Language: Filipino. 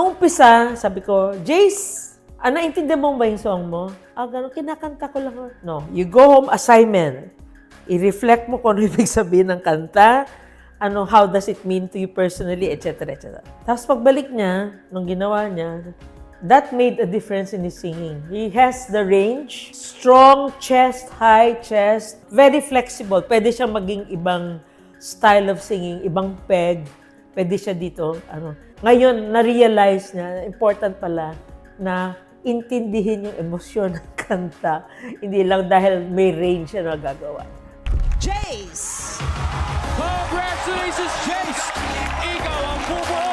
Noong umpisa, sabi ko, Jace, naintindihan mo ba yung song mo? Ganun, kinakanta ko lang. No, you go home assignment. I-reflect mo kung ano ibig sabihin ng kanta, how does it mean to you personally, etc. etc. Tapos pagbalik niya, nung ginawa niya, that made a difference in his singing. He has the range, strong chest, high chest, very flexible. Pwede siya maging ibang style of singing, ibang peg. Pwede siya dito. Ngayon, na-realize niya, important pala, na intindihin yung emosyon ng kanta. Hindi lang dahil may range siya na gagawa. Jace! Congratulations, Jace! Ikaw ang bubuo